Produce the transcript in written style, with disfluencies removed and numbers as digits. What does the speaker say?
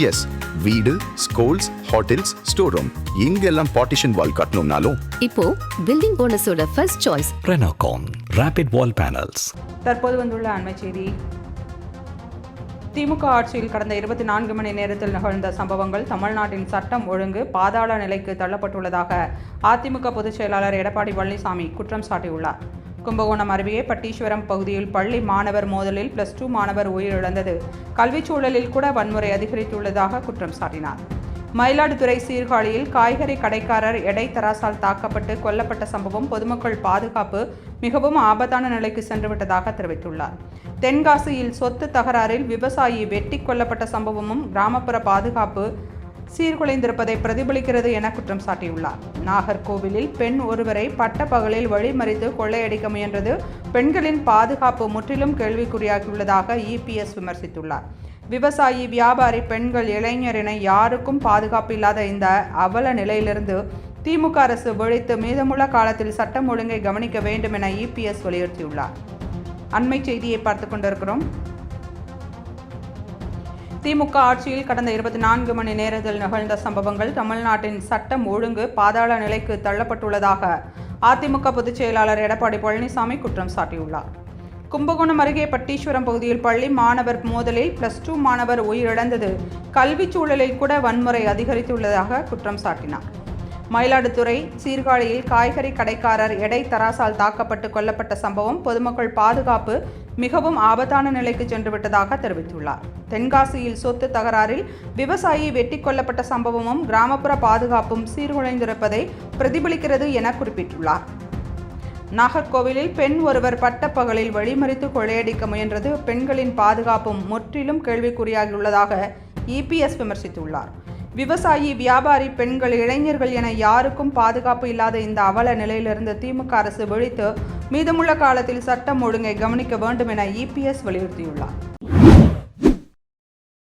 S, வீடு, schools, hotels, store room இங்கெல்லாம் partition wall கட்டணும்னாலும் இப்போ பில்டிங் போனஸோட first choice Renocon Rapid Wall Panels. தற்போது வந்துள்ள அண்மை செய்தி. திமுக ஆட்சியில் கடந்த 24 மணி நேரத்தில் நிகழ்ந்த சம்பவங்கள் தமிழ்நாட்டின் சட்டம் ஒழுங்கு பாதாள நிலைக்கு தள்ளப்பட்டுள்ளதாக அதிமுக பொதுச் செயலாளர் எடப்பாடி பழனிசாமி குற்றம் சாட்டியுள்ளார். கும்பகோணம் அருகே பட்டீஸ்வரம் பகுதியில் பள்ளி மாணவர் மோதலில் +2 மாணவர் உயிரிழந்தது. கல்விச் சூழலில் கூட வன்முறை அதிகரித்துள்ளதாக குற்றம் சாட்டினார். மயிலாடுதுறை சீர்காழியில் காய்கறி கடைக்காரர் எடை தராசால் தாக்கப்பட்டு கொல்லப்பட்ட சம்பவம் பொதுமக்கள் பாதுகாப்பு மிகவும் ஆபத்தான நிலைக்கு சென்றுவிட்டதாக தெரிவித்துள்ளார். தென்காசியில் சொத்து தகராறில் விவசாயி வெட்டி கொல்லப்பட்ட சம்பவமும் கிராமப்புற பாதுகாப்பு சீர்குலைந்திருப்பதை பிரதிபலிக்கிறது என குற்றம் சாட்டியுள்ளார். நாகர்கோவிலில் பெண் ஒருவரை பட்டப்பகலில் வழிமறித்து கொள்ளையடிக்க முயன்றது பெண்களின் பாதுகாப்பு முற்றிலும் கேள்விக்குறியாகியுள்ளதாக இபிஎஸ் விமர்சித்துள்ளார். விவசாயி, வியாபாரி, பெண்கள், இளைஞர் என யாருக்கும் பாதுகாப்பு இல்லாத இந்த அவல நிலையிலிருந்து திமுக அரசு விழித்து மீதமுள்ள காலத்தில் சட்டம் ஒழுங்கை கவனிக்க வேண்டும் என இபிஎஸ் வலியுறுத்தியுள்ளார். அண்மை செய்தியை பார்த்துக் கொண்டிருக்கிறோம். திமுக ஆட்சியில் கடந்த 24 மணி நேரத்தில் நிகழ்ந்த சம்பவங்கள் தமிழ்நாட்டின் சட்டம் ஒழுங்கு பாதாள நிலைக்கு தள்ளப்பட்டுள்ளதாக அதிமுக பொதுச் செயலாளர் எடப்பாடி பழனிசாமி குற்றம் சாட்டியுள்ளார். கும்பகோணம் அருகே பட்டீஸ்வரம் பகுதியில் பள்ளி மாணவர் மோதலில் +2 மாணவர் உயிரிழந்தது. கல்விச் சூழலில் கூட வன்முறை அதிகரித்துள்ளதாக குற்றம் சாட்டினார். மயிலாடுதுறை சீர்காழியில் காய்கறி கடைக்காரர் எடை தராசால் தாக்கப்பட்டு கொல்லப்பட்ட சம்பவம் பொதுமக்கள் பாதுகாப்பு மிகவும் ஆபத்தான நிலைக்கு சென்றுவிட்டதாக தெரிவித்துள்ளார். தென்காசியில் சொத்து தகராறில் விவசாயி வெட்டி கொல்லப்பட்ட சம்பவமும் கிராமப்புற பாதுகாப்பும் சீர்குலைந்திருப்பதை பிரதிபலிக்கிறது என குறிப்பிட்டுள்ளார். நாகர்கோவிலில் பெண் ஒருவர் பட்டப்பகலில் வழிமறித்து கொள்ளையடிக்க முயன்றது பெண்களின் பாதுகாப்பும் முற்றிலும் கேள்விக்குறியாகியுள்ளதாக இபிஎஸ் விமர்சித்துள்ளார். விவசாயி, வியாபாரி, பெண்கள், இளைஞர்கள் என யாருக்கும் பாதுகாப்பு இல்லாத இந்த அவல நிலையிலிருந்து திமுக அரசு விழித்து மீதமுள்ள காலத்தில் சட்டம் ஒழுங்கை கவனிக்க வேண்டும் என இபிஎஸ் வலியுறுத்தியுள்ளார்.